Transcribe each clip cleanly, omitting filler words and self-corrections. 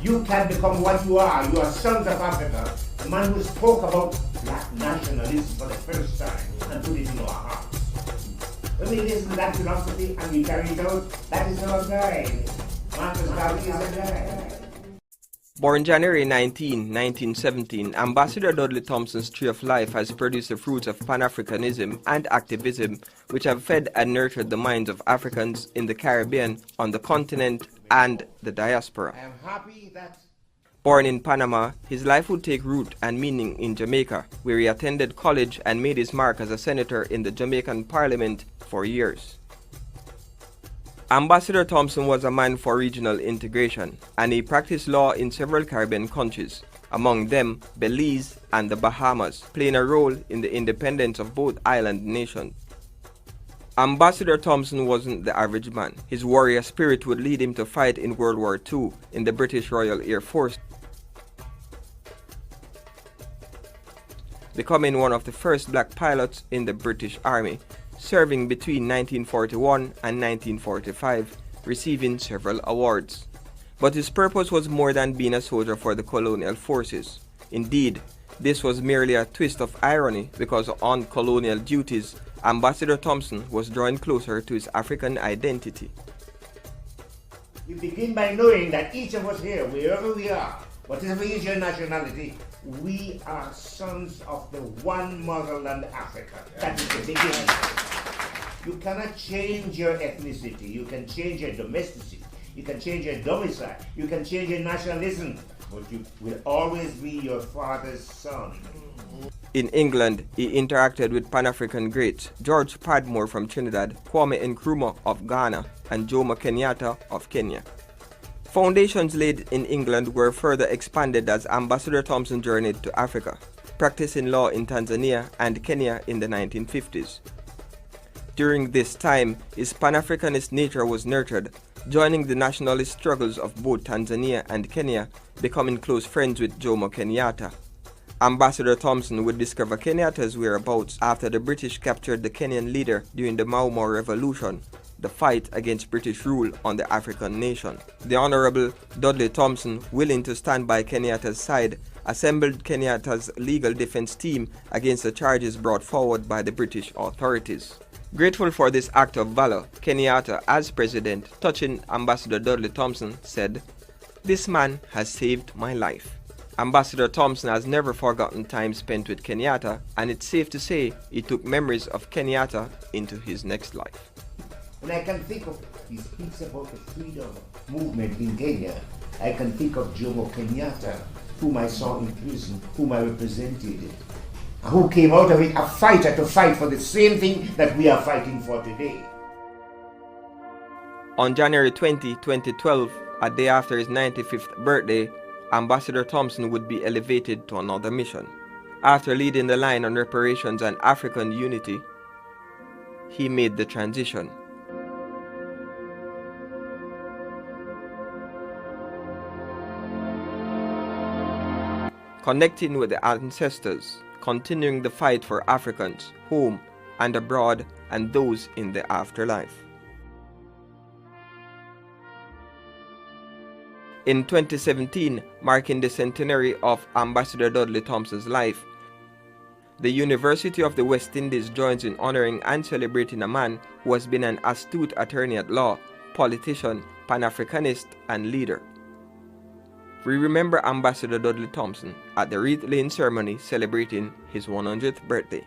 You can become what you are. You are sons of Africa. The man who spoke about black nationalism for the first time and put it in our hearts. When we listen to that philosophy and we carry it out, that is our guide. Marcus Garvey is a guide. Born January 19, 1917, Ambassador Dudley Thompson's Tree of Life has produced the fruits of Pan-Africanism and activism which have fed and nurtured the minds of Africans in the Caribbean, on the continent, and the diaspora. I am happy that... Born in Panama, his life would take root and meaning in Jamaica, where he attended college and made his mark as a senator in the Jamaican Parliament for years. Ambassador Thompson was a man for regional integration, and he practiced law in several Caribbean countries, among them Belize and the Bahamas, playing a role in the independence of both island nations. Ambassador Thompson wasn't the average man. His warrior spirit would lead him to fight in World War II in the British Royal Air Force, becoming one of the first black pilots in the British Army, serving between 1941 and 1945, receiving several awards. But his purpose was more than being a soldier for the colonial forces. Indeed, this was merely a twist of irony, because on colonial duties, Ambassador Thompson was drawing closer to his African identity. We begin by knowing that each of us here, wherever we are, whatever is your nationality, we are sons of the one motherland, Africa. That is the beginning. You cannot change your ethnicity. You can change your domesticity. You can change your domicile. You can change your nationalism. But you will always be your father's son. In England, he interacted with Pan-African greats George Padmore from Trinidad, Kwame Nkrumah of Ghana, and Jomo Kenyatta of Kenya. Foundations laid in England were further expanded as Ambassador Thompson journeyed to Africa, practicing law in Tanzania and Kenya in the 1950s. During this time, his Pan-Africanist nature was nurtured, joining the nationalist struggles of both Tanzania and Kenya, becoming close friends with Jomo Kenyatta. Ambassador Thompson would discover Kenyatta's whereabouts after the British captured the Kenyan leader during the Mau Mau Revolution, the fight against British rule on the African nation. The Honorable Dudley Thompson, willing to stand by Kenyatta's side, assembled Kenyatta's legal defense team against the charges brought forward by the British authorities. Grateful for this act of valor, Kenyatta, as president, touching Ambassador Dudley Thompson, said, "This man has saved my life." Ambassador Thompson has never forgotten time spent with Kenyatta, and it's safe to say he took memories of Kenyatta into his next life. When I can think of, he speaks about the freedom movement in Kenya, I can think of Jomo Kenyatta, whom I saw in prison, whom I represented, who came out of it a fighter to fight for the same thing that we are fighting for today. On January 20, 2012, a day after his 95th birthday, Ambassador Thompson would be elevated to another mission. After leading the line on reparations and African unity, he made the transition. Connecting with the ancestors, continuing the fight for Africans, home and abroad, and those in the afterlife. In 2017, marking the centenary of Ambassador Dudley Thompson's life, the University of the West Indies joins in honoring and celebrating a man who has been an astute attorney at law, politician, Pan-Africanist, and leader. We remember Ambassador Dudley Thompson at the wreath laying ceremony celebrating his 100th birthday.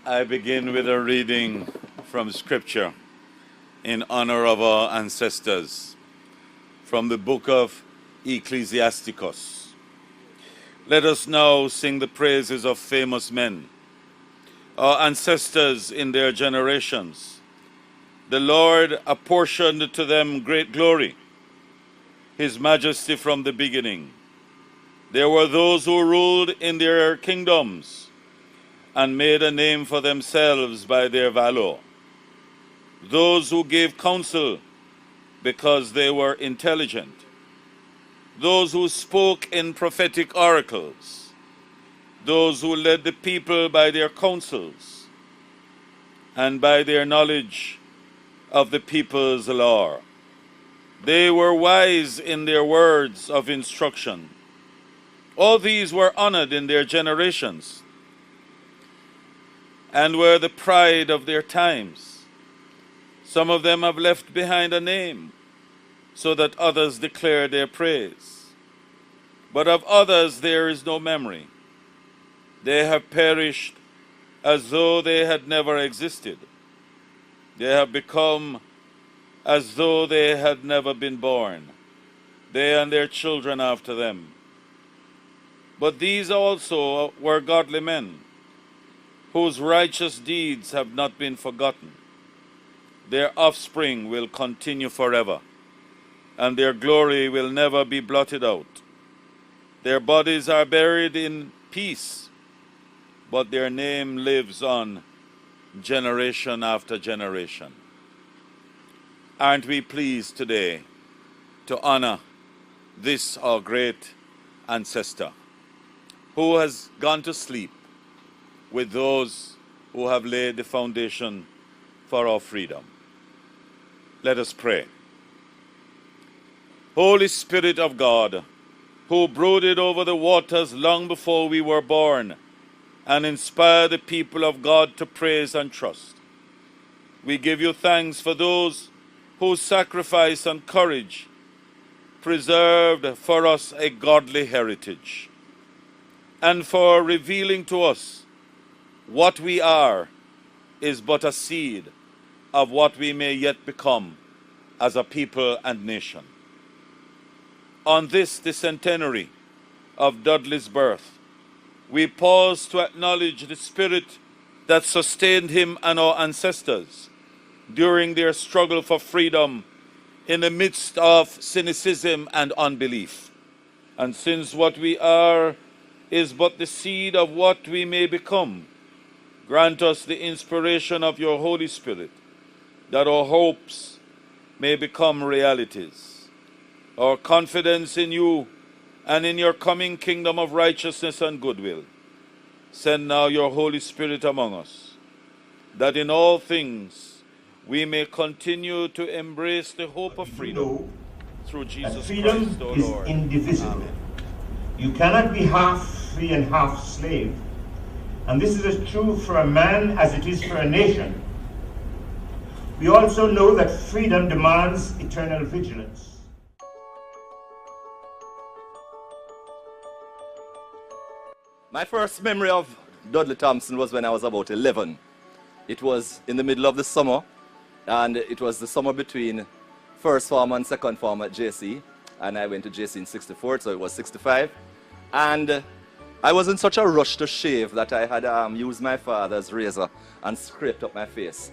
I begin with a reading from Scripture in honor of our ancestors from the book of Ecclesiasticus. Let us now sing the praises of famous men, our ancestors in their generations. The Lord apportioned to them great glory, his majesty from the beginning. There were those who ruled in their kingdoms and made a name for themselves by their valor. Those who gave counsel because they were intelligent. Those who spoke in prophetic oracles. Those who led the people by their counsels and by their knowledge of the people's law. They were wise in their words of instruction. All these were honored in their generations and were the pride of their times. Some of them have left behind a name so that others declare their praise. But of others there is no memory. They have perished as though they had never existed. They have become as though they had never been born, they and their children after them. But these also were godly men, whose righteous deeds have not been forgotten. Their offspring will continue forever, and their glory will never be blotted out. Their bodies are buried in peace, but their name lives on generation after generation. Aren't we pleased today to honor this our great ancestor who has gone to sleep with those who have laid the foundation for our freedom? Let us pray. Holy Spirit of God, who brooded over the waters long before we were born and inspired the people of God to praise and trust, we give you thanks for those whose sacrifice and courage preserved for us a godly heritage, and for revealing to us what we are is but a seed of what we may yet become as a people and nation. On this, the centenary of Dudley's birth, we pause to acknowledge the spirit that sustained him and our ancestors during their struggle for freedom in the midst of cynicism and unbelief. And since what we are is but the seed of what we may become, grant us the inspiration of your Holy Spirit, that our hopes may become realities. Our confidence in you and in your coming kingdom of righteousness and goodwill. Send now your Holy Spirit among us, that in all things we may continue to embrace the hope of freedom through Jesus Christ, our Lord. Freedom is indivisible. Amen. You cannot be half free and half slave. And this is as true for a man as it is for a nation. We also know that freedom demands eternal vigilance. My first memory of Dudley Thompson was when I was about 11. It was in the middle of the summer, and it was the summer between first form and second form at JC, and I went to JC in 64, so it was 65. And I was in such a rush to shave that I had used my father's razor and scraped up my face.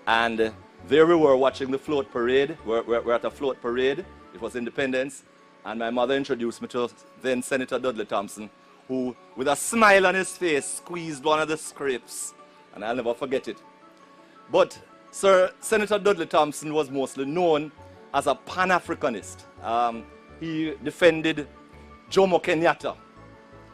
And there we were watching the float parade. We're at a float parade. It was Independence. And my mother introduced me to then Senator Dudley Thompson, who, with a smile on his face, squeezed one of the scrapes. And I'll never forget it. But Senator Dudley Thompson was mostly known as a Pan-Africanist. He defended Jomo Kenyatta.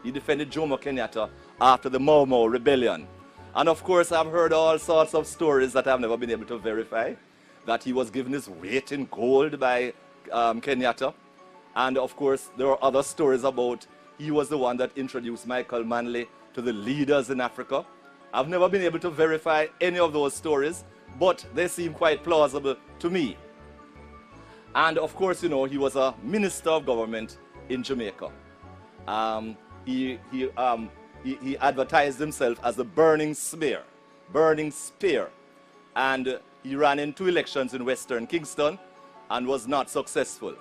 He defended Jomo Kenyatta after the Mau Mau rebellion. And of course, I've heard all sorts of stories that I've never been able to verify, that he was given his weight in gold by Kenyatta. And of course, there are other stories about he was the one that introduced Michael Manley to the leaders in Africa. I've never been able to verify any of those stories, but they seem quite plausible to me. And of course, you know, he was a minister of government in Jamaica. He advertised himself as the burning spear, and he ran in 2 elections in Western Kingston and was not successful.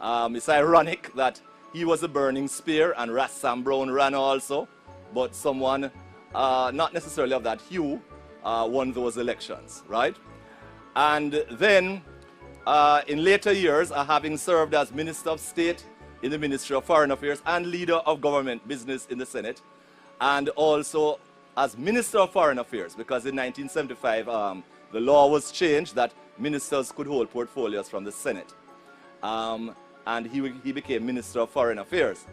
It's ironic that he was a burning spear and Ras Sam Brown ran also, but someone not necessarily of that hue, won those elections, right? And then in later years, having served as Minister of State in the Ministry of Foreign Affairs and Leader of Government Business in the Senate, and also as Minister of Foreign Affairs, because in 1975 the law was changed that ministers could hold portfolios from the Senate. And he became Minister of Foreign Affairs.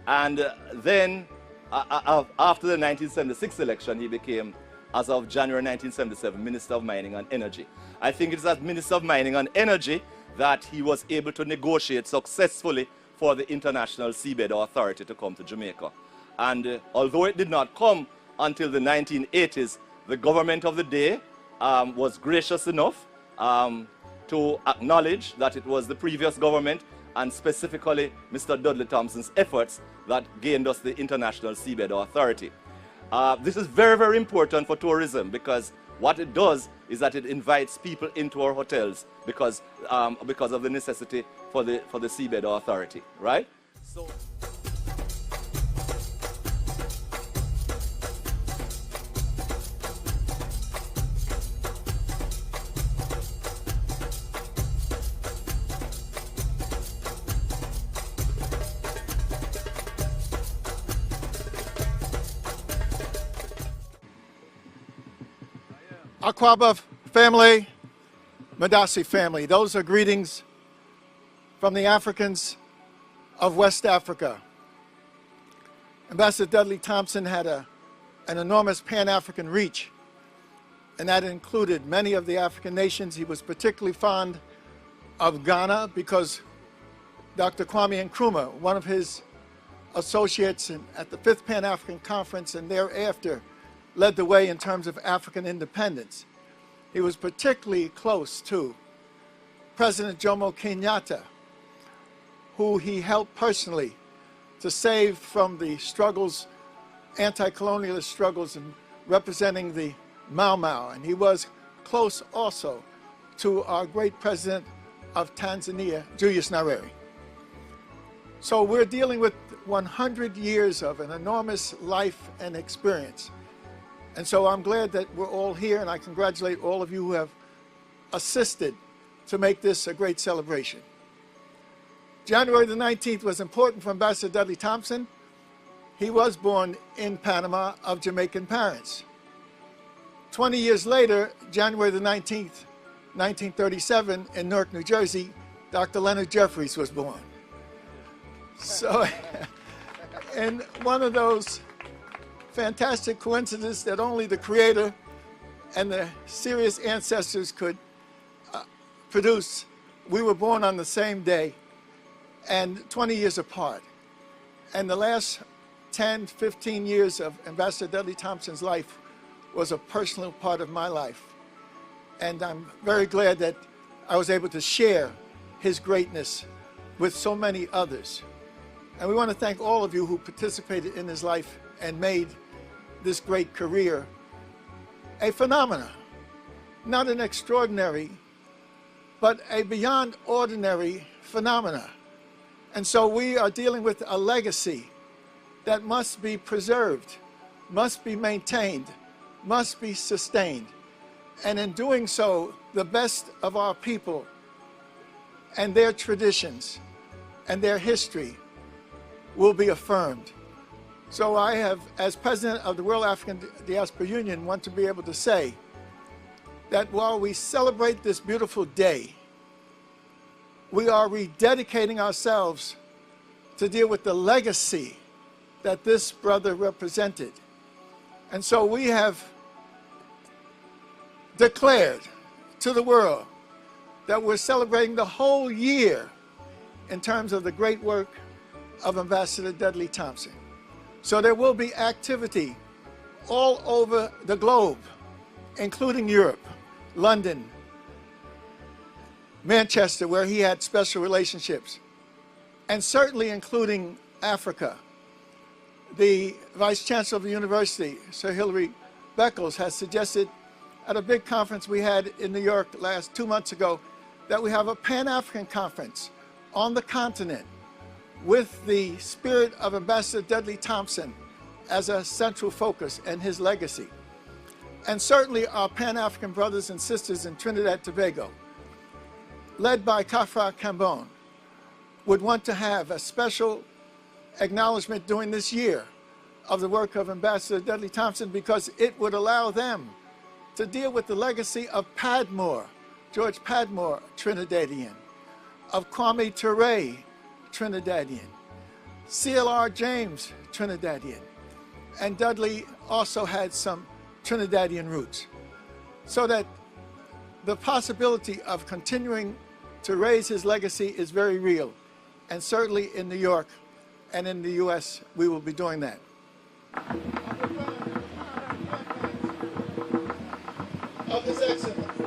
And then after the 1976 election, he became, as of January 1977, Minister of Mining and Energy. I think it's as Minister of Mining and Energy that he was able to negotiate successfully for the International Seabed Authority to come to Jamaica. And although it did not come until the 1980s, the government of the day was gracious enough to acknowledge that it was the previous government, and specifically Mr. Dudley Thompson's efforts, that gained us the International Seabed Authority. This is very, very important for tourism, because what it does is that it invites people into our hotels because of the necessity for the Seabed Authority, right? So. Akwaba family, Madasi family, those are greetings from the Africans of West Africa. Ambassador Dudley Thompson had an enormous Pan-African reach, and that included many of the African nations. He was particularly fond of Ghana because Dr. Kwame Nkrumah, one of his associates at the 5th Pan-African Conference and thereafter, led the way in terms of African independence. He was particularly close to President Jomo Kenyatta, who he helped personally to save from the struggles, anti-colonialist struggles, and representing the Mau Mau. And he was close also to our great president of Tanzania, Julius Nyerere. So we're dealing with 100 years of an enormous life and experience. And so I'm glad that we're all here, and I congratulate all of you who have assisted to make this a great celebration. January the 19th was important for Ambassador Dudley Thompson. He was born in Panama of Jamaican parents. 20 years later, January the 19th, 1937, in Newark, New Jersey, Dr. Leonard Jeffries was born. So, in one of those fantastic coincidence that only the Creator and the serious ancestors could produce, we were born on the same day and 20 years apart. And the last 10, 15 years of Ambassador Dudley Thompson's life was a personal part of my life. And I'm very glad that I was able to share his greatness with so many others. And we want to thank all of you who participated in his life and made this great career a phenomenon, not an extraordinary, but a beyond ordinary phenomena. And so we are dealing with a legacy that must be preserved, must be maintained, must be sustained. And in doing so, the best of our people and their traditions and their history will be affirmed. So I have, as president of the World African Diaspora Union, want to be able to say that while we celebrate this beautiful day, we are rededicating ourselves to deal with the legacy that this brother represented. And so we have declared to the world that we're celebrating the whole year in terms of the great work of Ambassador Dudley Thompson. So there will be activity all over the globe, including Europe, London, Manchester, where he had special relationships, and certainly including Africa. The Vice Chancellor of the University, Sir Hilary Beckles, has suggested at a big conference we had in New York 2 months ago that we have a Pan-African conference on the continent with the spirit of Ambassador Dudley Thompson as a central focus and his legacy. And certainly our Pan-African brothers and sisters in Trinidad and Tobago, led by Kafra Kambon, would want to have a special acknowledgement during this year of the work of Ambassador Dudley Thompson, because it would allow them to deal with the legacy of Padmore, George Padmore, Trinidadian, of Kwame Ture, Trinidadian, CLR James, Trinidadian, and Dudley also had some Trinidadian roots. So that the possibility of continuing to raise his legacy is very real. And certainly in New York and in the US, we will be doing that. Of His Excellency,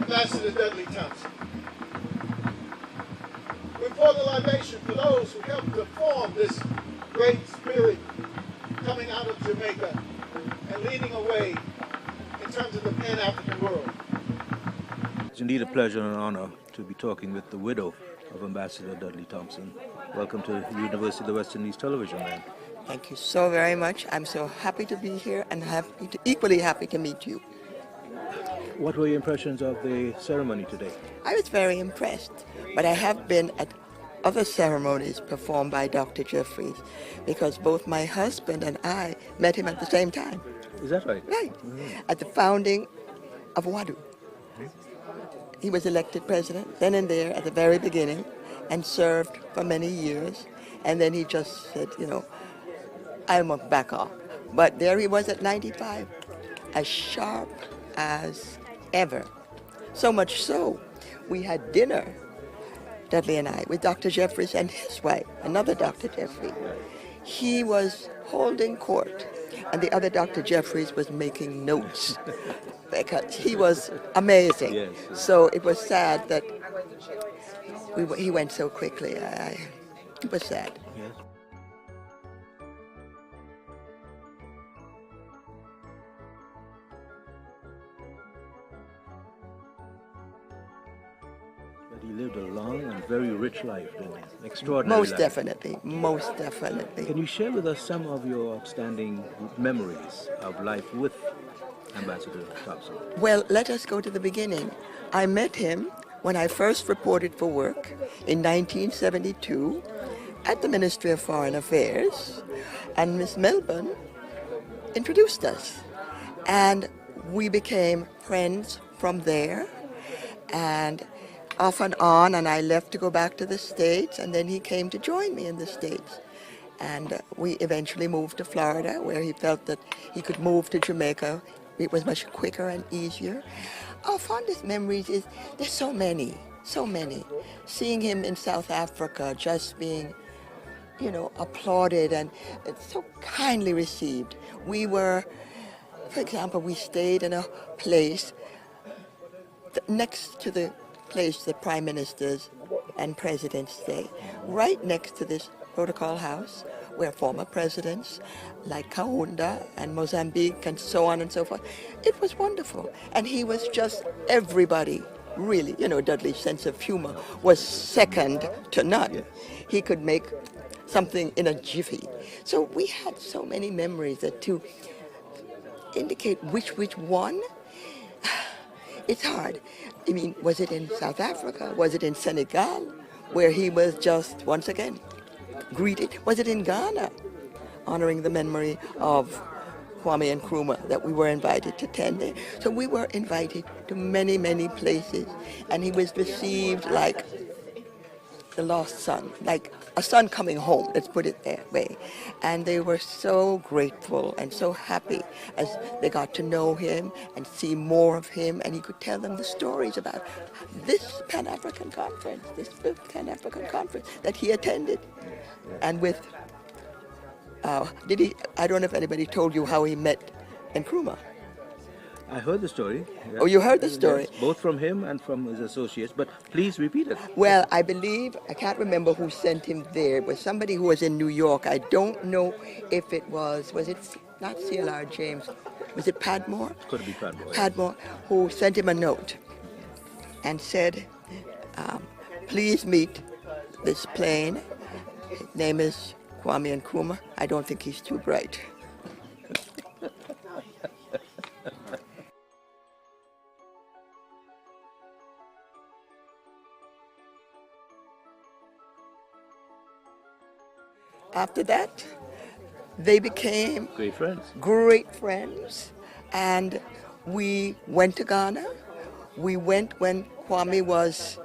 Ambassador Dudley Thompson. We pour the libation for those who helped to form this great spirit coming out of Jamaica and leading a way in terms of the Pan-African world. It's indeed a pleasure and an honor to be talking with the widow of Ambassador Dudley Thompson. Welcome to the University of the West Indies Television, ma'am. Thank you so very much. I'm so happy to be here and equally happy to meet you. What were your impressions of the ceremony today? I was very impressed, but I have been at other ceremonies performed by Dr. Jeffries, because both my husband and I met him at the same time. Is that right? Right. At the founding of WADU. He was elected president then and there at the very beginning and served for many years. And then he just said, you know, I won't back off. But there he was at 95, as sharp as ever. So much so, we had dinner, Dudley and I, with Dr. Jeffries and his wife, another Dr. Jeffries. He was holding court, and the other Dr. Jeffries was making notes because he was amazing. Yes. So it was sad that he went so quickly. It was sad. Yes. But he lived a long and very rich life, didn't he? Extraordinary Most life. definitely, most definitely. Can you share with us some of your outstanding memories of life with Ambassador Thompson? Well, let us go to the beginning. I met him when I first reported for work in 1972 at the Ministry of Foreign Affairs, and Miss Melbourne introduced us. And we became friends from there, and off and on, and I left to go back to the States, and then he came to join me in the States. And we eventually moved to Florida, where he felt that he could move to Jamaica. It was much quicker and easier. Our fondest memories is, there's so many. Seeing him in South Africa, just being, you know, applauded and so kindly received. We were, for example, we stayed in a place next to the place the prime ministers and presidents stay, right next to this protocol house where former presidents like Kaunda and Mozambique and so on and so forth. It was wonderful. And he was just everybody, really. You know, Dudley's sense of humor was second to none. He could make something in a jiffy. So we had so many memories that to indicate which one, it's hard. I mean, was it in South Africa? Was it in Senegal, where he was just, once again, greeted? Was it in Ghana, honoring the memory of Kwame Nkrumah, that we were invited to attend there? So we were invited to many, many places, and he was received like the lost son, like a son coming home, let's put it that way. And they were so grateful and so happy as they got to know him and see more of him, and he could tell them the stories about this Pan-African conference, this fifth Pan-African conference that he attended. And with, I don't know if anybody told you how he met Nkrumah. I heard the story. Yeah. Oh, you heard the story? Yes, both from him and from his associates, but please repeat it. Well, I believe, I can't remember who sent him there. It was somebody who was in New York. I don't know if it was it not CLR James, was it Padmore? Could be Padmore. Padmore, who sent him a note and said, please meet this plane. His name is Kwame Nkrumah, I don't think he's too bright. After that, they became great friends, and we went to Ghana. We went when Kwame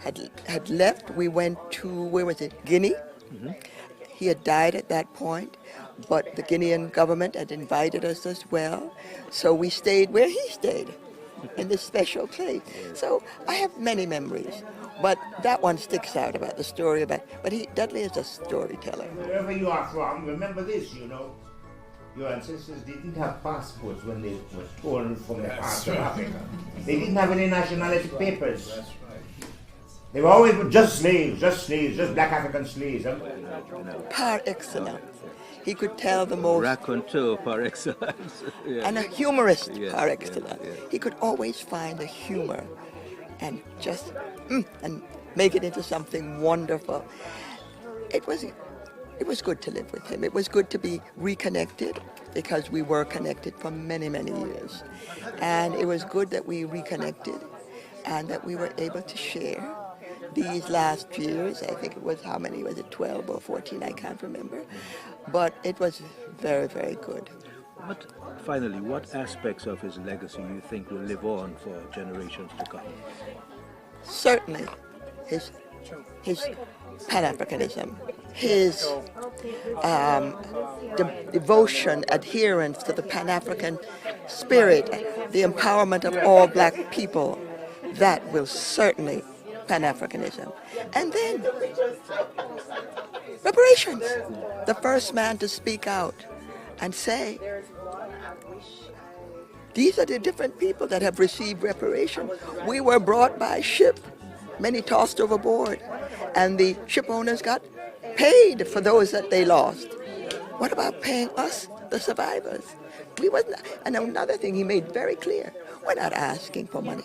had left. We went to, where was it, Guinea? Mm-hmm. He had died at that point, but the Guinean government had invited us as well. So we stayed where he stayed, in this special place. So I have many memories, but that one sticks out about the story about, but Dudley is a storyteller. Wherever you are from, remember this, you know, your ancestors didn't have passports when they were torn from the parts of Africa. They didn't have any nationality papers. That's right. They were always just slaves, just black African slaves. Par excellence. He could tell the most... Raconteur par excellence. Yeah. And a humorist par excellence. Yeah. He could always find the humor and just and make it into something wonderful. It was good to live with him. It was good to be reconnected, because we were connected for many, many years. And it was good that we reconnected and that we were able to share these last years. I think it was, how many was it, 12 or 14, I can't remember. But it was very, very good. But finally, what aspects of his legacy you think will live on for generations to come? Certainly his Pan-Africanism, his devotion, adherence to the Pan-African spirit, the empowerment of all black people. That will certainly Pan-Africanism. And then reparations. The first man to speak out and say, these are the different people that have received reparations. We were brought by ship, many tossed overboard, and the ship owners got paid for those that they lost. What about paying us, the survivors? We wasn't. And another thing he made very clear, we're not asking for money.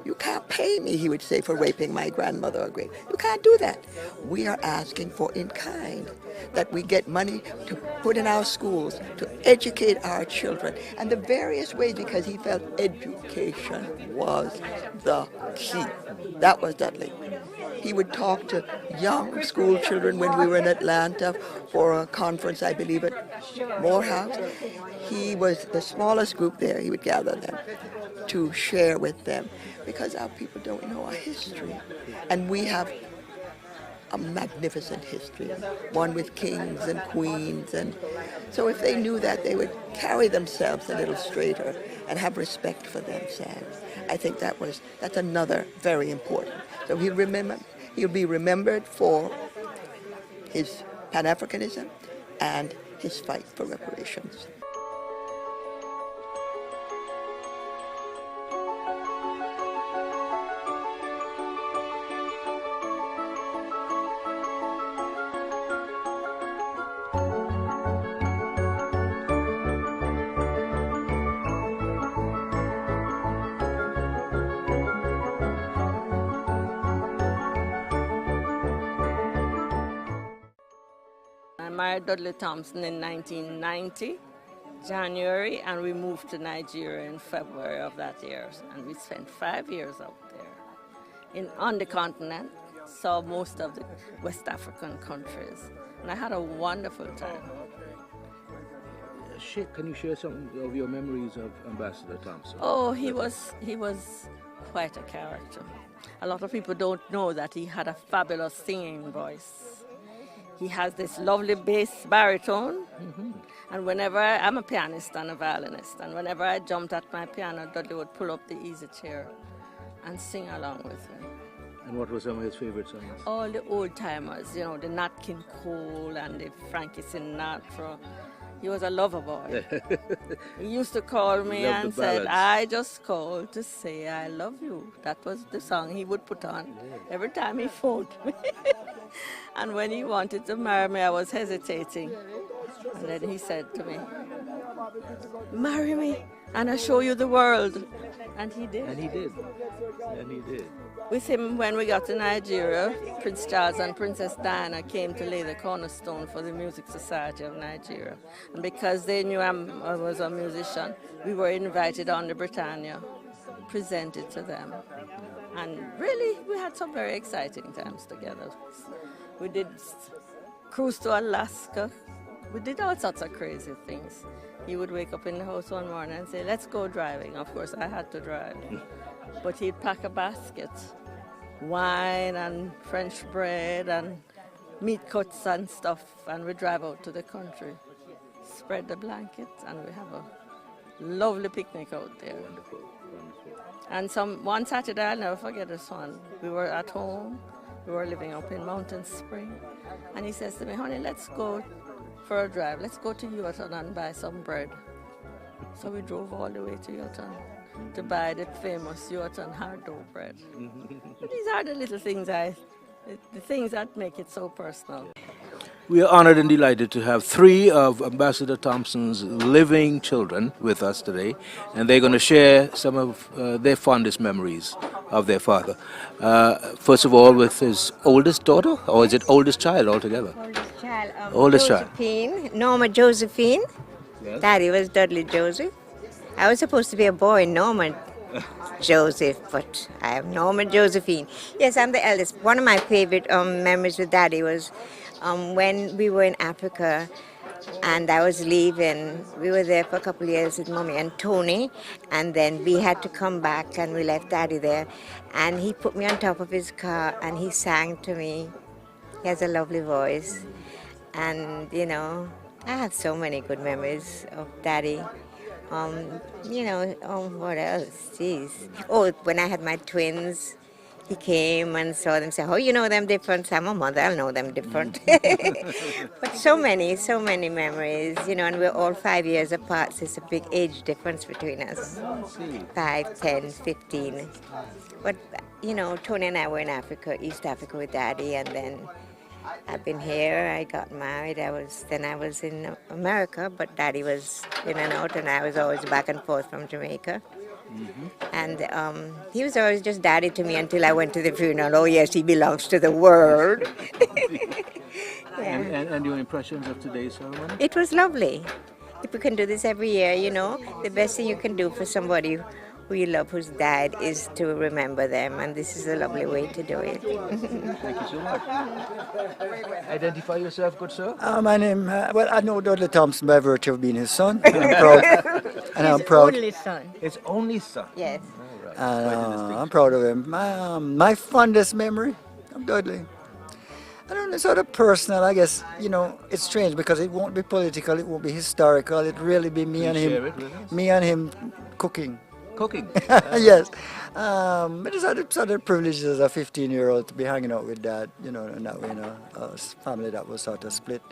You can't pay me, he would say, for raping my grandmother or great. You can't do that. We are asking for in kind, that we get money to put in our schools, to educate our children, and the various ways, because he felt education was the key. That was Dudley. He would talk to young school children when we were in Atlanta for a conference, I believe, at Morehouse. He was the smallest group there. He would gather them to share with them, because our people don't know our history. And we have a magnificent history, one with kings and queens. And so if they knew that, they would carry themselves a little straighter and have respect for themselves. I think that's another very important. So he'll be remembered for his Pan-Africanism and his fight for reparations. I married Dudley Thompson in 1990, January, and we moved to Nigeria in February of that year. And we spent 5 years out there on the continent, saw most of the West African countries, and I had a wonderful time. Can you share some of your memories of Ambassador Thompson? Oh, he was quite a character. A lot of people don't know that he had a fabulous singing voice. He has this lovely bass baritone, and whenever I'm a pianist and a violinist, and whenever I jumped at my piano, Dudley would pull up the easy chair and sing along with me. And what were some of his favorite songs? All the old timers, you know, the Nat King Cole and the Frankie Sinatra. He was a lover boy. He used to call me and said, I just called to say I love you. That was the song he would put on every time he phoned me. And when he wanted to marry me, I was hesitating. And then he said to me, marry me and I'll show you the world. And he did. And he did. And he did. With him, when we got to Nigeria, Prince Charles and Princess Diana came to lay the cornerstone for the Music Society of Nigeria. And because they knew I was a musician, we were invited on the Britannia, presented to them. And really, we had some very exciting times together. We did cruise to Alaska. We did all sorts of crazy things. He would wake up in the house one morning and say, let's go driving. Of course, I had to drive. But he'd pack a basket, wine and French bread and meat cuts and stuff, and we drive out to the country, spread the blanket, and we have a lovely picnic out there. Wonderful, wonderful. And one Saturday, I'll never forget this one. We were at home, we were living up in Mountain Spring, and he says to me, honey, let's go for a drive. Let's go to Yuaton and buy some bread. So we drove all the way to Yuaton to buy the famous Yuaton hard dough bread. These are the little things the things that make it so personal. We are honored and delighted to have 3 of Ambassador Thompson's living children with us today, and they're going to share some of their fondest memories of their father. First of all, with his oldest daughter, or is it oldest child altogether? Oldest child. Oldest child. Josephine, Norma Josephine. Yes. Daddy was Dudley Joseph. I was supposed to be a boy, Norma Joseph, but I am Norma Josephine. Yes, I'm the eldest. One of my favorite memories with Daddy was when we were in Africa and I was leaving. We were there for a couple of years with Mommy and Tony, and then we had to come back and we left Daddy there. And he put me on top of his car and he sang to me. He has a lovely voice. And, you know, I have so many good memories of Daddy. What else? Jeez. Oh, when I had my twins, he came and saw them, said, oh, you know them different. I'm a mother, I'll know them different. But so many memories, you know, and we're all 5 years apart, so it's a big age difference between us. 5, 10, 15. But, you know, Tony and I were in Africa, East Africa with Daddy, and then I've been here, I got married, I was in America, but Daddy was in and out, and I was always back and forth from Jamaica. And he was always just Daddy to me until I went to the funeral. Oh yes, he belongs to the world. And your impressions of today's ceremony? It was lovely. If we can do this every year, you know, the best thing you can do for somebody who you love who's died is to remember them, and this is a lovely way to do it. Thank you so much. Identify yourself, good sir. My name, I know Dudley Thompson by virtue of being his son. I'm proud. And I'm proud. Only son. His only son. Yes. I'm proud of him. My fondest memory of Dudley. I don't know, sort of personal, I guess. You know, it's strange because it won't be political, it won't be historical. It really be me and him cooking. Cooking? Yes. It is sort of privilege as a 15-year-old to be hanging out with Dad, you know, and that way, you know, a family that was sort of split.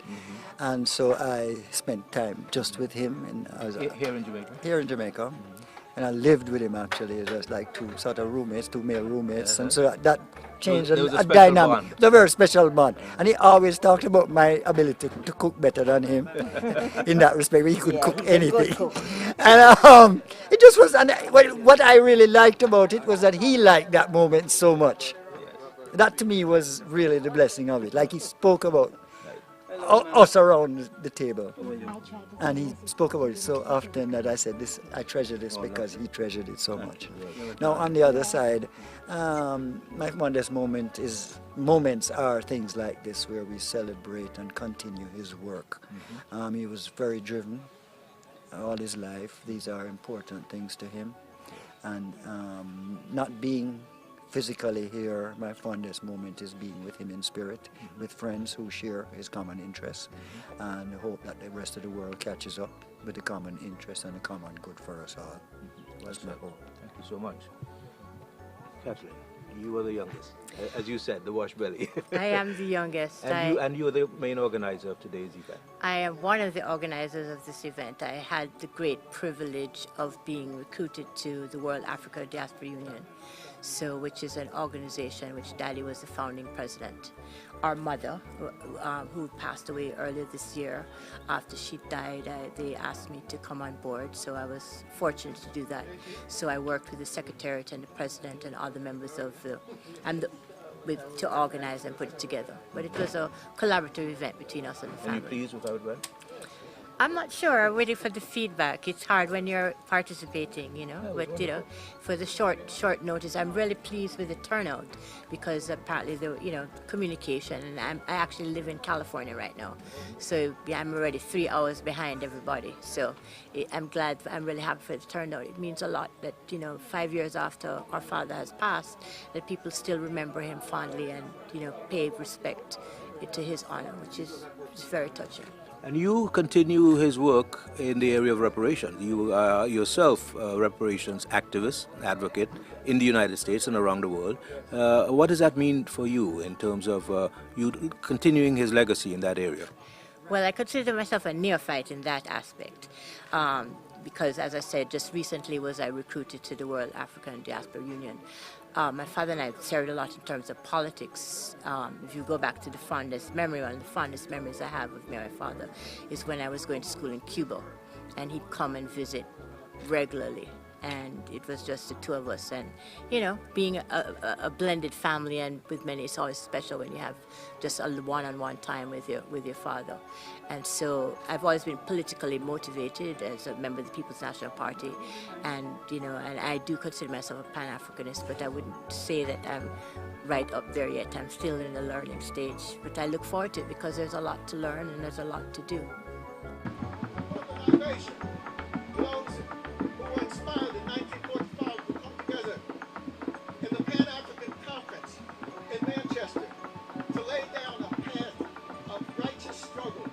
And so I spent time just with him. Here in Jamaica? Here in Jamaica. And I lived with him actually. It was like two male roommates. And so that changed There was a a special dynamic. bond. It was a very special bond. And he always talked about my ability to cook better than him in that respect. He could cook anything. And it just was, and what I really liked about it was that he liked that moment so much. That to me was really the blessing of it. Like he spoke about us around the table. And he spoke about it so often that I said, I treasure this because he treasured it so much. Now on the other side, my fondest moments are things like this where we celebrate and continue his work. He was very driven all his life. These are important things to him. And not being physically here, my fondest moment is being with him in spirit, with friends who share his common interests, and hope that the rest of the world catches up with the common interest and the common good for us all. That's my hope. Thank you so much. Kathleen, you were the youngest. As you said, the wash belly. I am the youngest. And you're the main organizer of today's event. I am one of the organizers of this event. I had the great privilege of being recruited to the World Africa Diaspora Union, which is an organization which Daddy was the founding president. Our mother, who passed away earlier this year, after she died, they asked me to come on board, so I was fortunate to do that. So I worked with the secretariat and the president and other members of to organize and put it together. But it was a collaborative event between us and the family. Are you pleased with how it went? I'm not sure. I'm waiting for the feedback. It's hard when you're participating, you know. But you know, for the short notice, I'm really pleased with the turnout because apparently the communication. And I actually live in California right now, so yeah, I'm already 3 hours behind everybody. So I'm glad. I'm really happy for the turnout. It means a lot that 5 years after our father has passed, that people still remember him fondly and pay respect to his honor, which is very touching. And you continue his work in the area of reparations. You are yourself a reparations activist, advocate in the United States and around the world. What does that mean for you in terms of you continuing his legacy in that area? Well, I consider myself a neophyte in that aspect because, as I said, just recently was I recruited to the World African Diaspora Union. My father and I served a lot in terms of politics. If you go back to the fondest memory, one of the fondest memories I have of my father is when I was going to school in Cuba, and he'd come and visit regularly. And it was just the two of us, and being a blended family and with many, it's always special when you have just a one-on-one time with your father. And so I've always been politically motivated as a member of the People's National Party, and and I do consider myself a Pan-Africanist, but I wouldn't say that I'm right up there yet. I'm still in the learning stage, but I look forward to it because there's a lot to learn and there's a lot to do. Inspired in 1945 to come together in the Pan-African Conference in Manchester to lay down a path of righteous struggle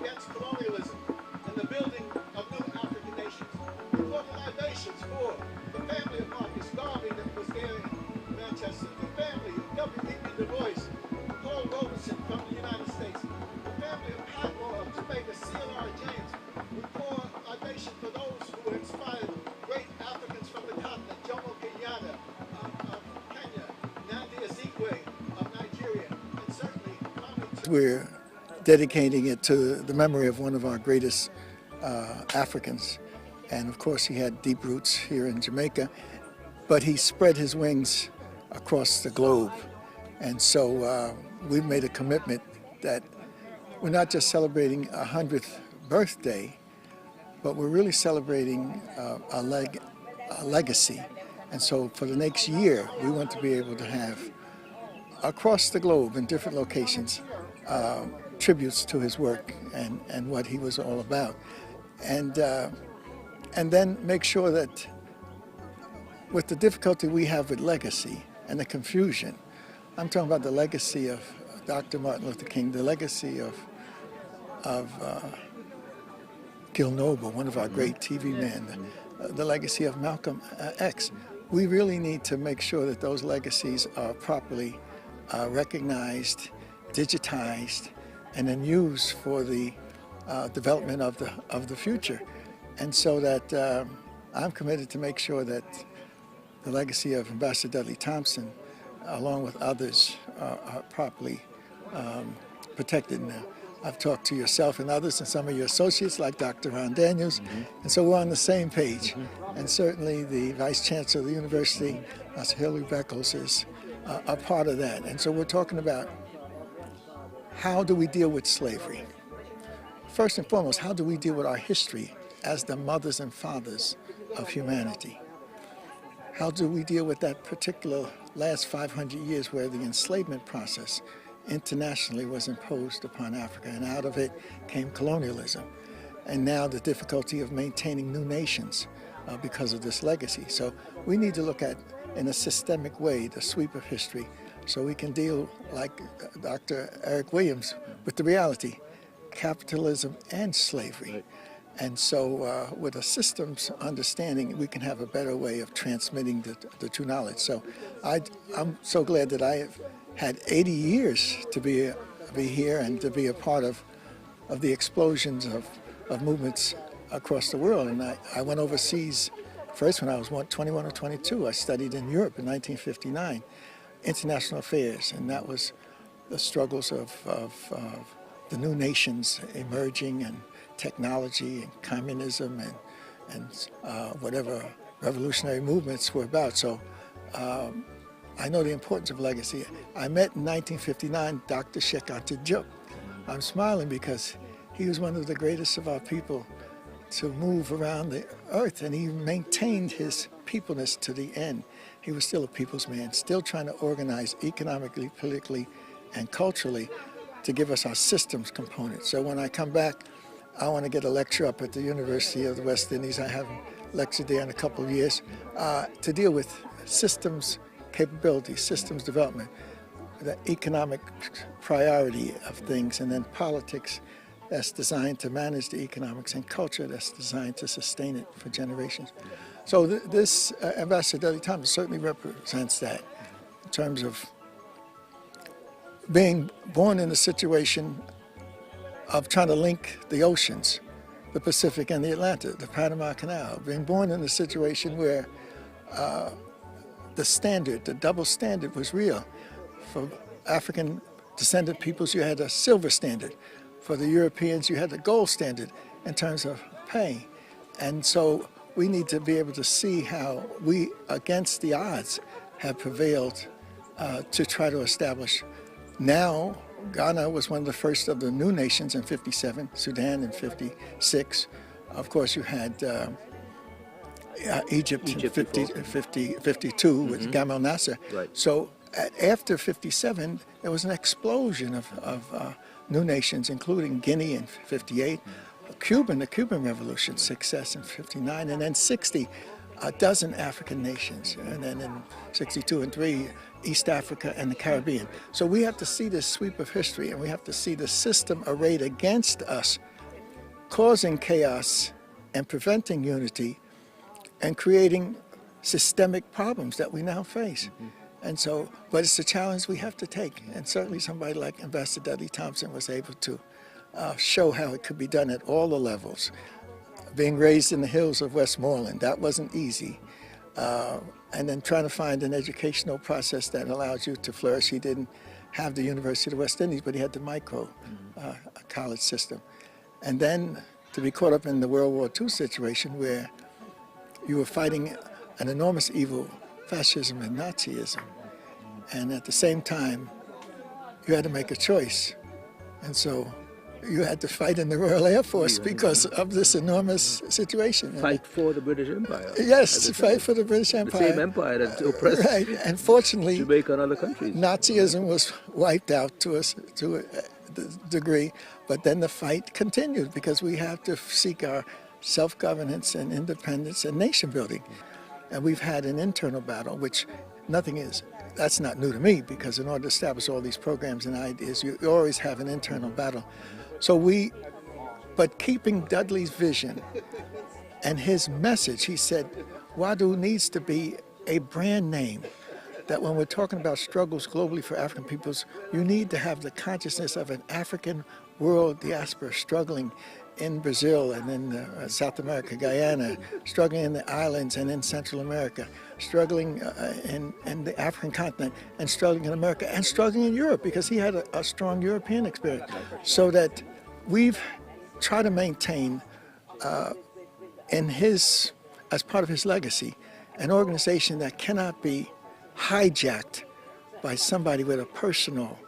against colonialism and the building of new African nations. We fought libations for the family of Marcus Garvey that was there in Manchester, the family of W.E.B. Du Bois, Paul Robeson from the United States, the family of Padmore of Jamaica, C.L.R. James. We pour libation for those who were inspired great Africans from the continent, Jomo Kenyatta of Kenya, Nnamdi Azikiwe of Nigeria, and certainly we're dedicating it to the memory of one of our greatest Africans. And of course he had deep roots here in Jamaica, but he spread his wings across the globe. And so we've made a commitment that we're not just celebrating a 100th birthday, but we're really celebrating a legacy. And so for the next year, we want to be able to have, across the globe in different locations, tributes to his work and what he was all about. And then make sure that with the difficulty we have with legacy and the confusion, I'm talking about the legacy of Dr. Martin Luther King, the legacy of Gil Noble, one of our great TV men, the legacy of Malcolm X. We really need to make sure that those legacies are properly recognized, digitized, and then used for the development of the future. And so that I'm committed to make sure that the legacy of Ambassador Dudley Thompson, along with others, are properly protected now. I've talked to yourself and others and some of your associates like Dr. Ron Daniels, and so we're on the same page. And certainly the Vice Chancellor of the University, Dr. Hilary Beckles, is a part of that. And so we're talking about how do we deal with slavery? First and foremost, how do we deal with our history as the mothers and fathers of humanity? How do we deal with that particular last 500 years where the enslavement process internationally was imposed upon Africa, and out of it came colonialism, and now the difficulty of maintaining new nations because of this legacy. So we need to look at, in a systemic way, the sweep of history so we can deal, like Dr. Eric Williams, with the reality, capitalism and slavery. And so with a systems understanding, we can have a better way of transmitting the true knowledge. So I'm so glad that I have had 80 years to be here and to be a part of the explosions of movements across the world. And I went overseas first when I was 21 or 22. I studied in Europe in 1959, international affairs, and that was the struggles of the new nations emerging, and technology and communism and whatever revolutionary movements were about. So I know the importance of legacy. I met in 1959 Dr. Sheikh Anta Diop. I'm smiling because he was one of the greatest of our people to move around the earth, and he maintained his peopleness to the end. He was still a people's man, still trying to organize economically, politically, and culturally to give us our systems component. So when I come back, I want to get a lecture up at the University of the West Indies. I haven't lectured there in a couple of years to deal with systems capability, systems development, the economic priority of things, and then politics that's designed to manage the economics, and culture that's designed to sustain it for generations. So this Ambassador Dudley Thompson certainly represents that in terms of being born in a situation of trying to link the oceans, the Pacific and the Atlantic, the Panama Canal, being born in a situation where the standard, the double standard was real. For African descendant peoples, you had a silver standard. For the Europeans, you had the gold standard in terms of pay. And so we need to be able to see how we, against the odds, have prevailed to try to establish. Now, Ghana was one of the first of the new nations in '57, Sudan in '56. Of course, you had Egypt in 52 with Gamal Nasser. Right. So after '57, there was an explosion of new nations, including Guinea in '58, the Cuban Revolution success in '59, and then '60, a dozen African nations, and then in '62 and '3, East Africa and the Caribbean. So we have to see this sweep of history, and we have to see the system arrayed against us, causing chaos and preventing unity and creating systemic problems that we now face. And so, but it's a challenge we have to take. And certainly somebody like Ambassador Dudley Thompson was able to show how it could be done at all the levels. Being raised in the hills of Westmoreland, that wasn't easy. And then trying to find an educational process that allows you to flourish. He didn't have the University of the West Indies, but he had the micro college system. And then to be caught up in the World War II situation where you were fighting an enormous evil, fascism and Nazism. And at the same time, you had to make a choice. And so you had to fight in the Royal Air Force because of this enormous situation. Fight for the British Empire. Yes, fight for the British Empire. The same empire that oppressed right. And fortunately, Jamaica and other countries. Nazism was wiped out to a degree, but then the fight continued because we have to seek our self-governance and independence and nation building. And we've had an internal battle, which that's not new to me, because in order to establish all these programs and ideas, you always have an internal battle. So but keeping Dudley's vision and his message, he said, WADU needs to be a brand name that when we're talking about struggles globally for African peoples, you need to have the consciousness of an African world diaspora struggling in Brazil and in South America, Guyana, struggling in the islands and in Central America, struggling in the African continent, and struggling in America, and struggling in Europe, because he had a strong European experience. So that we've tried to maintain, as part of his legacy, an organization that cannot be hijacked by somebody with a personal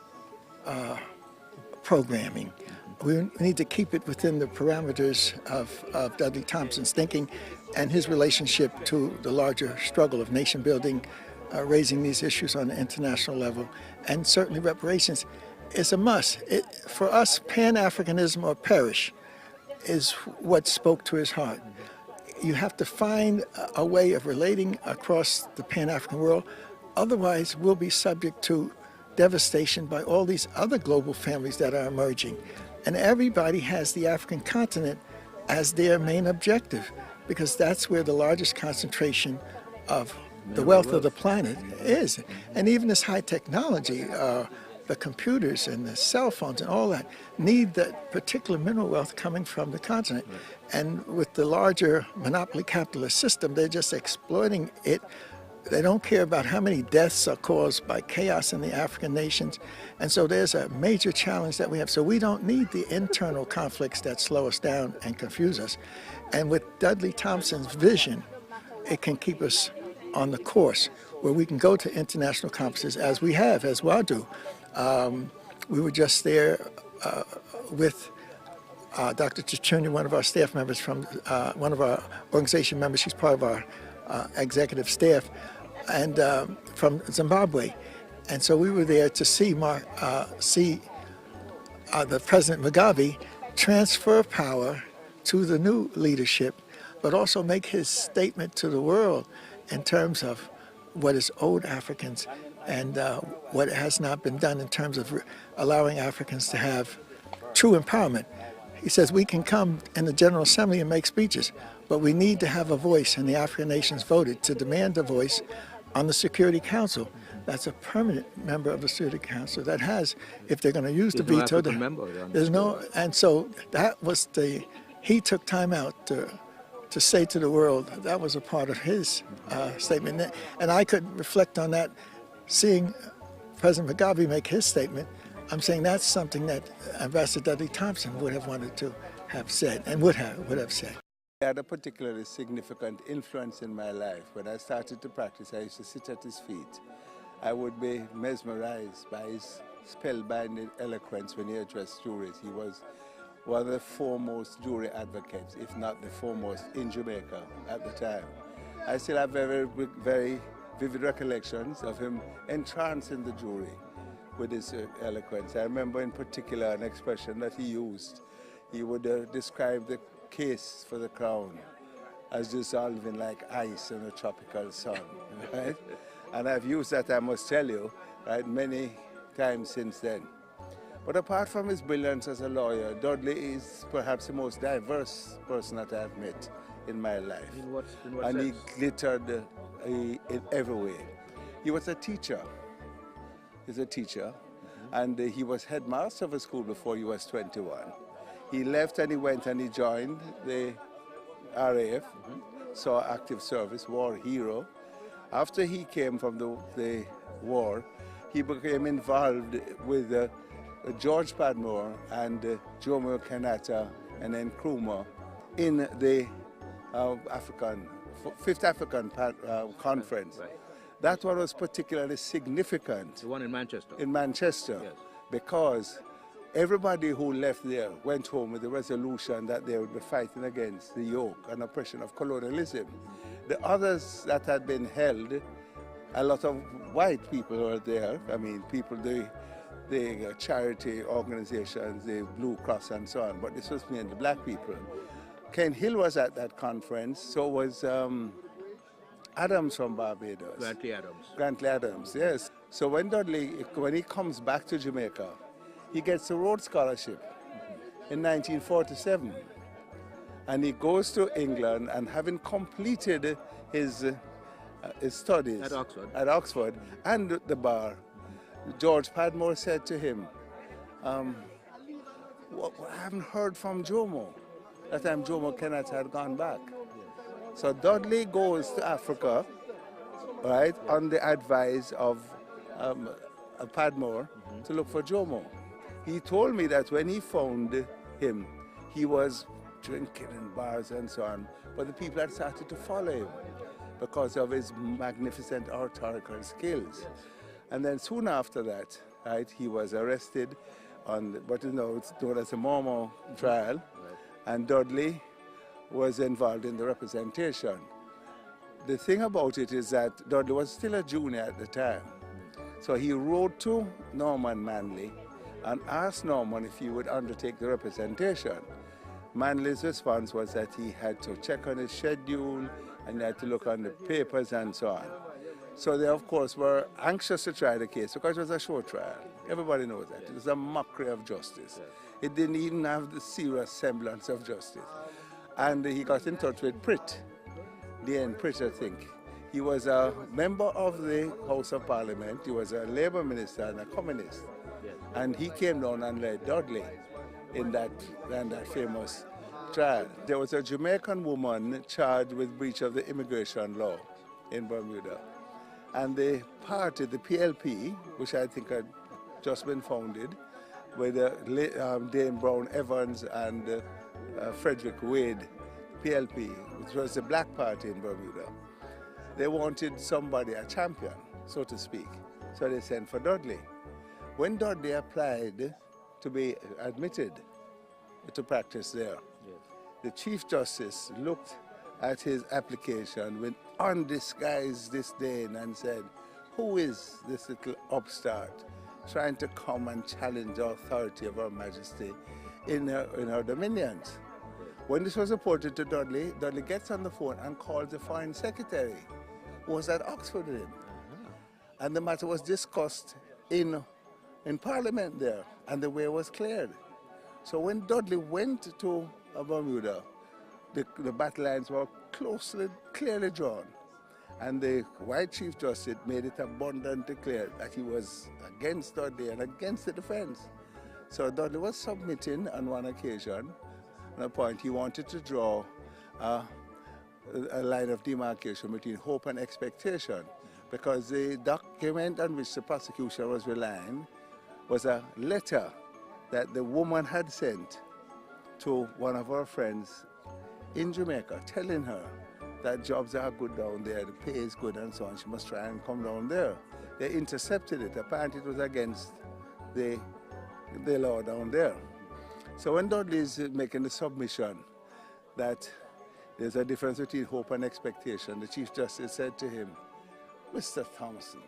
programming. We need to keep it within the parameters of Dudley Thompson's thinking and his relationship to the larger struggle of nation building, raising these issues on the international level, and certainly reparations is a must. For us, Pan-Africanism or perish is what spoke to his heart. You have to find a way of relating across the Pan-African world, otherwise we'll be subject to devastation by all these other global families that are emerging. And everybody has the African continent as their main objective, because that's where the largest concentration of the wealth of the planet is. And even this high technology, the computers and the cell phones and all that need that particular mineral wealth coming from the continent. And with the larger monopoly capitalist system, they're just exploiting it. They don't care about how many deaths are caused by chaos in the African nations. And so there's a major challenge that we have. So we don't need the internal conflicts that slow us down and confuse us. And with Dudley Thompson's vision, it can keep us on the course where we can go to international conferences as we have, as WADU. We were just there with Dr. Chichunya, one of our staff members from one of our organization members. She's part of our executive staff, and from Zimbabwe. And so we were there to see the President Mugabe transfer power to the new leadership, but also make his statement to the world in terms of what is owed Africans and what has not been done in terms of allowing Africans to have true empowerment. He says we can come in the General Assembly and make speeches, but we need to have a voice, and the African nations voted to demand a voice on the Security Council. That's a permanent member of the Security Council that has, if they're going to use the veto, there's no, and so that was he took time out to say to the world, that was a part of his statement. And I could reflect on that, seeing President Mugabe make his statement. I'm saying that's something that Ambassador Dudley Thompson would have wanted to have said and would have said. He had a particularly significant influence in my life. When I started to practice, I used to sit at his feet. I would be mesmerized by his spellbinding eloquence when he addressed juries. He was one of the foremost jury advocates, if not the foremost, in Jamaica at the time. I still have very, very vivid recollections of him entrancing the jury with his eloquence. I remember in particular an expression that he used. He would describe the case for the crown as dissolving like ice in a tropical sun, right? And I've used that, I must tell you, right, many times since then. But apart from his brilliance as a lawyer, Dudley is perhaps the most diverse person that I've met in my life. In what and sense? He glittered in every way. He was a teacher. He's a teacher, and he was headmaster of a school before he was 21. He left and he went and he joined the RAF, saw active service, war hero. After he came from the war, he became involved with George Padmore and Jomo Kenyatta and then Nkrumah in the Fifth African Conference. Right. That one was particularly significant. The one in Manchester? In Manchester, yes. Because everybody who left there went home with the resolution that they would be fighting against the yoke and oppression of colonialism. The others that had been held, a lot of white people were there. I mean, people, the charity organizations, the Blue Cross and so on, but this was mainly black people. Ken Hill was at that conference, so was Adams from Barbados. Grantley Adams. Grantley Adams, yes. So when he comes back to Jamaica, he gets a Rhodes Scholarship in 1947. And he goes to England, and having completed his studies at Oxford and the bar, George Padmore said to him, I haven't heard from Jomo. That time Jomo Kenyatta had gone back. So Dudley goes to Africa, right, on the advice of Padmore to look for Jomo. He told me that when he found him, he was drinking in bars and so on, but the people had started to follow him because of his magnificent oratorical skills. And then soon after that, right, he was arrested on what is known as the NORMA trial, and Dudley was involved in the representation. The thing about it is that Dudley was still a junior at the time. So he wrote to Norman Manley and asked Norman if he would undertake the representation. Manley's response was that he had to check on his schedule and he had to look on the papers and so on. So they, of course, were anxious to try the case because it was a show trial. Everybody knows that. It was a mockery of justice. It didn't even have the serious semblance of justice. And he got in touch with Pritt, D.N. Pritt, I think. He was a member of the House of Parliament. He was a Labour minister and a communist. Yes. And he came down and led Dudley in that famous trial. There was a Jamaican woman charged with breach of the immigration law in Bermuda. And the party, the PLP, which I think had just been founded, with Dame Brown Evans and Frederick Wade, PLP, which was the black party in Bermuda. They wanted somebody, a champion, so to speak. So they sent for Dudley. When Dudley applied to be admitted to practice there, yes, the Chief Justice looked at his application with undisguised disdain and said, "Who is this little upstart trying to come and challenge the authority of Her Majesty in her dominions?" When this was reported to Dudley, Dudley gets on the phone and calls the Foreign Secretary, who was at Oxford with him. And the matter was discussed in Parliament there, and the way was cleared. So when Dudley went to Bermuda, the battle lines were clearly drawn. And the white Chief Justice made it abundantly clear that he was against Dudley and against the defense. So Dudley was submitting on one occasion. On a point, he wanted to draw a line of demarcation between hope and expectation, because the document on which the prosecution was relying was a letter that the woman had sent to one of her friends in Jamaica, telling her that jobs are good down there, the pay is good and so on, she must try and come down there. They intercepted it. Apparently it was against the law down there. So when Dudley is making the submission that there's a difference between hope and expectation, the Chief Justice said to him, "Mr. Thompson,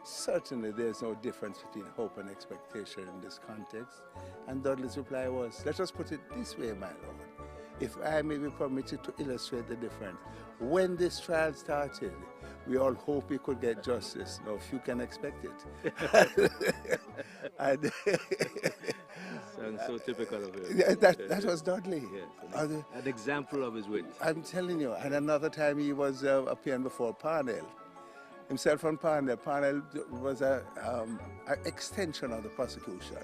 certainly there's no difference between hope and expectation in this context." And Dudley's reply was, "Let us put it this way, my lord. If I may be permitted to illustrate the difference, when this trial started, we all hoped we could get justice. Now, few can expect it." And sounds so typical of him. Yeah, that was Dudley. Yes, an example of his wit. I'm telling you. And another time he was appearing before Parnell. Himself on Parnell. Parnell was an extension of the prosecution.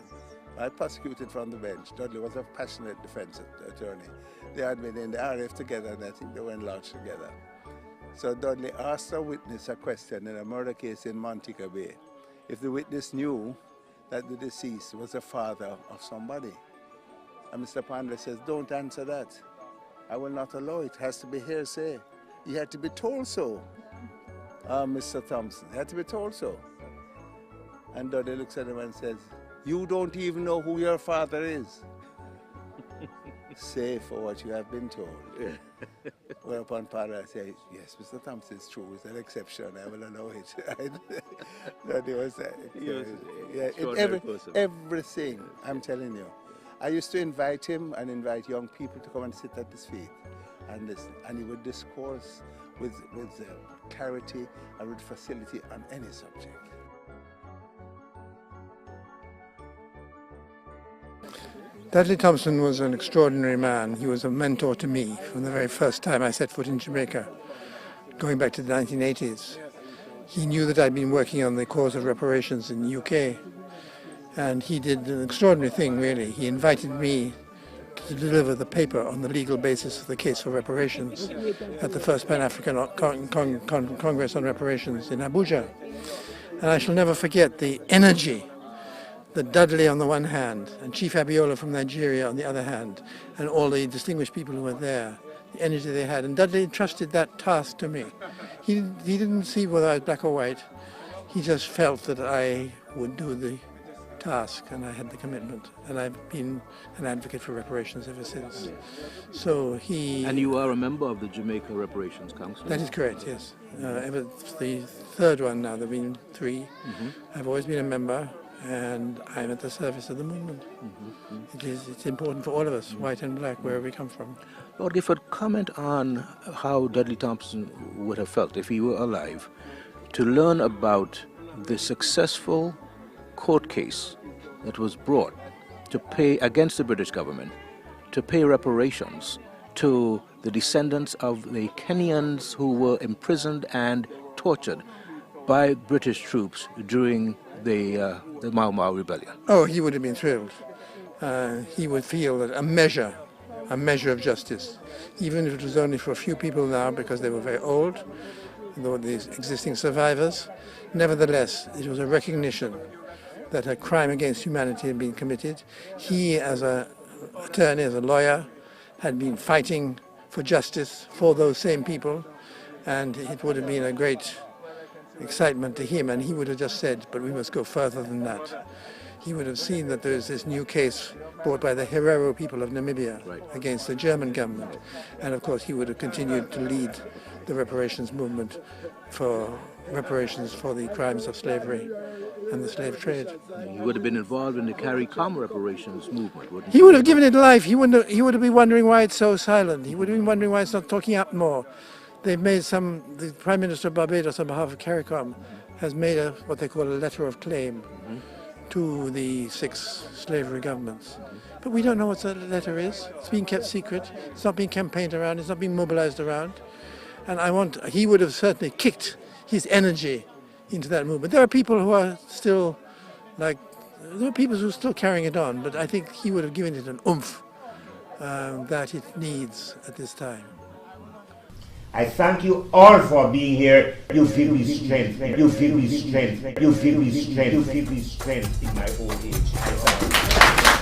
I prosecuted from the bench. Dudley was a passionate defense attorney. They had been in the RF together, and I think they went lodged together. So Dudley asked a witness a question in a murder case in Montego Bay. If the witness knew that the deceased was the father of somebody. And Mr. Parnell says, "Don't answer that. I will not allow it. It has to be hearsay. He had to be told so, Mr. Thompson. He had to be told so." And Dudley looks at him and says, "You don't even know who your father is." "Say for what you have been told." Whereupon Parnell said, "Yes, Mr. Thompson, it's true. It's an exception. I will allow it." Dudley was everything, I'm telling you. I used to invite him and invite young people to come and sit at his feet and listen. And he would discourse with clarity and with facility on any subject. Dudley Thompson was an extraordinary man. He was a mentor to me from the very first time I set foot in Jamaica, going back to the 1980s. He knew that I'd been working on the cause of reparations in the UK, and he did an extraordinary thing, really. He invited me to deliver the paper on the legal basis of the case for reparations at the first Pan-African Congress on Reparations in Abuja. And I shall never forget the energy that Dudley on the one hand and Chief Abiola from Nigeria on the other hand, and all the distinguished people who were there, the energy they had. And Dudley entrusted that task to me. He didn't see whether I was black or white. He just felt that I would do the task, and I had the commitment. And I've been an advocate for reparations ever since. So he... And you are a member of the Jamaica Reparations Council? That is correct, yes. Ever the third one now, there have been three. I've always been a member, and I'm at the service of the movement. It's important for all of us, white and black, wherever we come from. Lord Gifford, comment on how Dudley Thompson would have felt if he were alive to learn about the successful court case that was brought to pay against the British government, to pay reparations to the descendants of the Kenyans who were imprisoned and tortured by British troops during the Mau Mau rebellion? Oh, he would have been thrilled. He would feel that a measure of justice, even if it was only for a few people now because they were very old, though these existing survivors, nevertheless, it was a recognition that a crime against humanity had been committed. He, as an attorney, as a lawyer, had been fighting for justice for those same people, and it would have been a great excitement to him, and he would have just said, but we must go further than that. He would have seen that there's this new case brought by the Herero people of Namibia against the German government, and of course he would have continued to lead the reparations movement for reparations for the crimes of slavery and the slave trade. He would have been involved in the CARICOM reparations movement, wouldn't he? Would have given it life. He would have been wondering why it's so silent. He would have been wondering why it's not talking up more. They've made the Prime Minister of Barbados on behalf of CARICOM has made what they call a letter of claim to the 6 slavery governments. But we don't know what that letter is. It's being kept secret. It's not being campaigned around. It's not being mobilized around. And he would have certainly kicked his energy into that movement. There are people who are still there are people who are still carrying it on, but I think he would have given it an oomph that it needs at this time. I thank you all for being here. You feel me strength. You feel me strength. You feel me strength. You feel me strength in my old age.